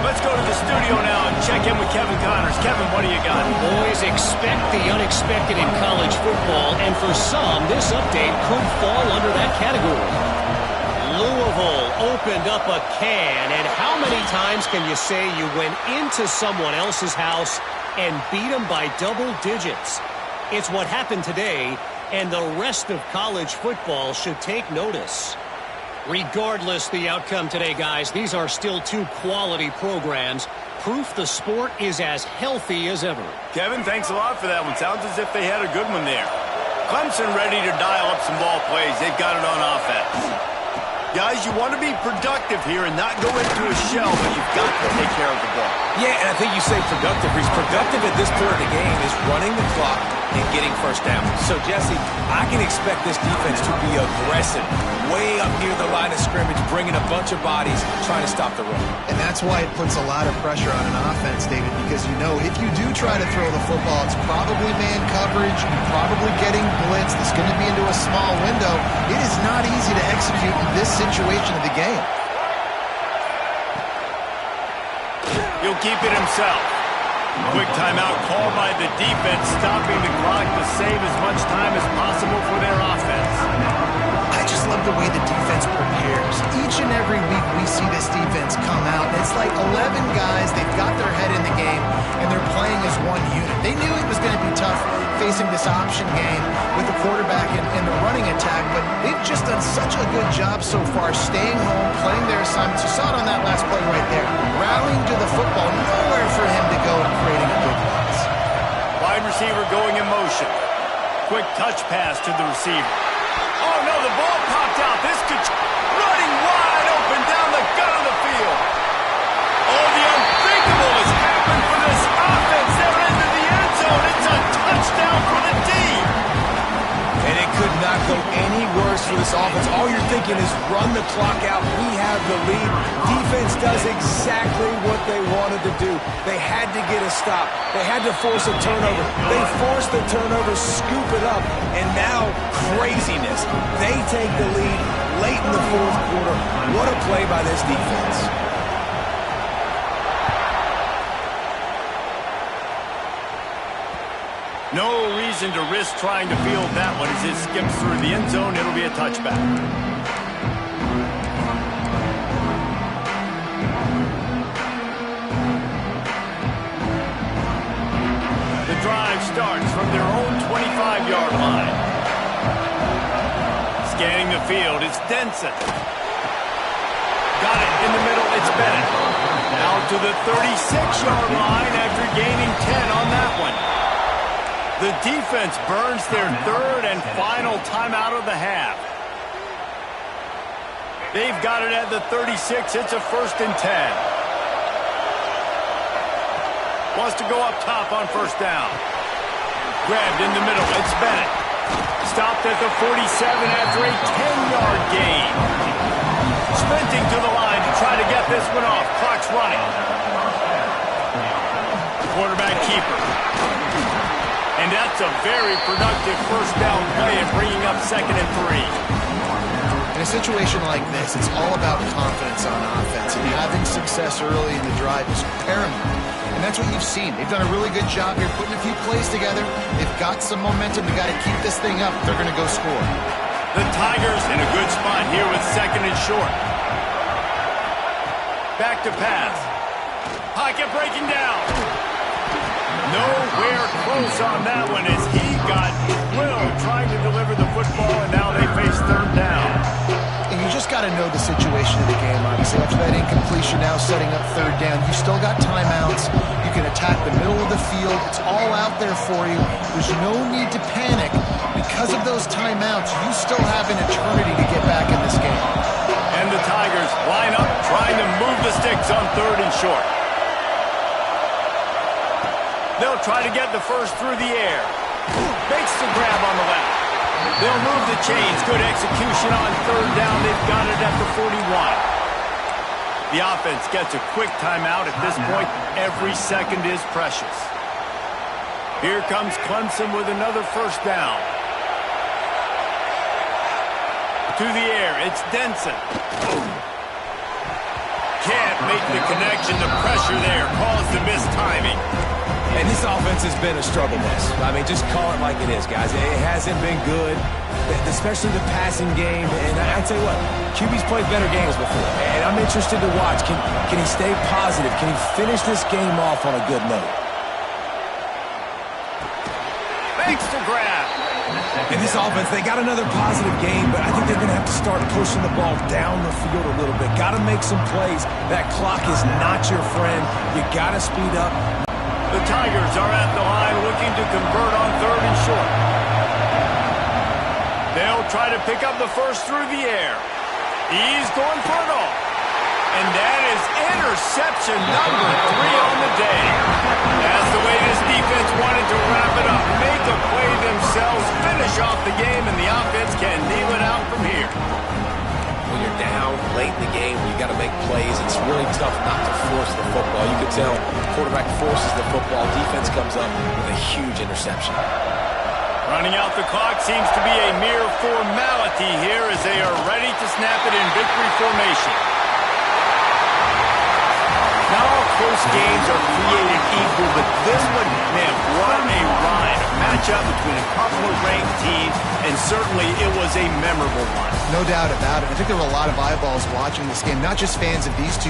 Speaker 1: Let's go to the studio now and check in with Kevin Connors. Kevin, what do you got?
Speaker 4: Boys, expect the unexpected in college football, and for some, this update could fall under that category. Louisville opened up a can, and how many times can you say you went into someone else's house and beat them by double digits? It's what happened today, and the rest of college football should take notice. Regardless the outcome today, guys, these are still 2 quality programs. Proof the sport is as healthy as ever.
Speaker 1: Kevin, thanks a lot for that one. Sounds as if they had a good one there. Clemson ready to dial up some ball plays. They've got it on offense. Guys, you want to be productive here and not go into a shell, but you've got to take care of the ball.
Speaker 2: Yeah, and I think you say productive. He's productive at this point in the game is running the clock and getting first down. So, Jesse, I can expect this defense to be aggressive, way up near the line of scrimmage, bringing a bunch of bodies, trying to stop the run.
Speaker 3: And that's why it puts a lot of pressure on an offense, David, because you know if you do try to throw the football, it's probably man coverage, you're probably getting blitzed, it's going to be into a small window. It is not easy to execute in this situation of the game.
Speaker 1: He'll keep it himself. Quick timeout called by the defense, stopping the clock to save as much time as possible for their offense.
Speaker 3: I just love the way the defense prepares. Each and every week we see this defense come out, and it's like 11 guys, they've got their head in the game, and they're playing as one unit. They knew it was going to be tough facing this option game with the quarterback and the running attack, but they've just done such a good job so far staying home, playing their assignments. You saw it on that last play right there. Rallying to the football, nowhere for him to go and creating a big pass.
Speaker 1: Wide receiver going in motion. Quick touch pass to the receiver. Oh, no, the ball popped out. This could... Running wide open down the gut of the field. Oh, the unthinkable has happened for this offense. They're into the end zone. It's a touchdown for the team.
Speaker 2: And it could not go any worse for this offense. All you're thinking is run the clock out. We have the lead. Defense does exactly what they wanted to do. They had to get a stop. They had to force a turnover. They forced the turnover, scoop it up, and now craziness. They take the lead late in the fourth quarter. What a play by this defense.
Speaker 1: No reason to risk trying to field that one as it skips through the end zone. It'll be a touchback. starts from their own 25-yard line. Scanning the field, it's Denson. Got it in the middle, it's Bennett. Out to the 36-yard line after gaining 10 on that one. The defense burns their third and final timeout of the half. They've got it at the 36. It's a 1st and 10. Wants to go up top on 1st down. Grabbed in the middle. It's Bennett. Stopped at the 47 after a 10-yard gain. Sprinting to the line to try to get this one off. Clock's running. Quarterback keeper. And that's a very productive 1st down play and bringing up 2nd and 3.
Speaker 3: In a situation like this, it's all about confidence on offense, and having success early in the drive is paramount. And that's what you've seen. They've done a really good job here putting a few plays together. They've got some momentum. They've got to keep this thing up if they're going to go score.
Speaker 1: The Tigers in a good spot here with 2nd and short. Back to pass. Pocket breaking down. Nowhere close on that one as he got Will trying to deliver the football, and now they face 3rd down.
Speaker 3: And you just got to know the situation of the game, obviously. After that incompletion, now setting up 3rd down. You still got timeouts. You can attack the middle of the field. It's all out there for you. There's no need to panic. Because of those timeouts, you still have an eternity to get back in this game.
Speaker 1: And the Tigers line up, trying to move the sticks on 3rd and short. They'll try to get the first through the air. Makes the grab on the left. They'll move the chains. Good execution on 3rd down. They've got it at the 41. The offense gets a quick timeout at this point. Every second is precious. Here comes Clemson with another 1st down. To the air, it's Denson. Can't make the connection. The pressure there caused the missed timing.
Speaker 2: And this offense has been a struggle bus. I mean, just call it like it is, guys. It hasn't been good, especially the passing game. And I tell you what, QB's played better games before. And I'm interested to watch. Can he stay positive? Can he finish this game off on a good note?
Speaker 1: Makes the grab.
Speaker 2: In this offense, they got another positive game, but I think they're going to have to start pushing the ball down the field a little bit. Got to make some plays. That clock is not your friend. You got to speed up.
Speaker 1: The Tigers are at the line looking to convert on 3rd and short. They'll try to pick up the first through the air. He's going for it all. And that is interception number 3 on the day. That's the way this defense wanted to wrap it up. Make a play themselves, finish off the game, and the offense can kneel it out from here.
Speaker 2: When you're down late in the game, you got to make plays. It's really tough not to force the football. You can tell quarterback forces the football. Defense comes up with a huge interception.
Speaker 1: Running out the clock seems to be a mere formality here as they are ready to snap it in victory formation. Not all close games are created equal, but this one, man, what a ride. A matchup between a couple of ranked teams, and certainly it was a memorable one.
Speaker 3: No doubt about it. I think there were a lot of eyeballs watching this game, not just fans of these two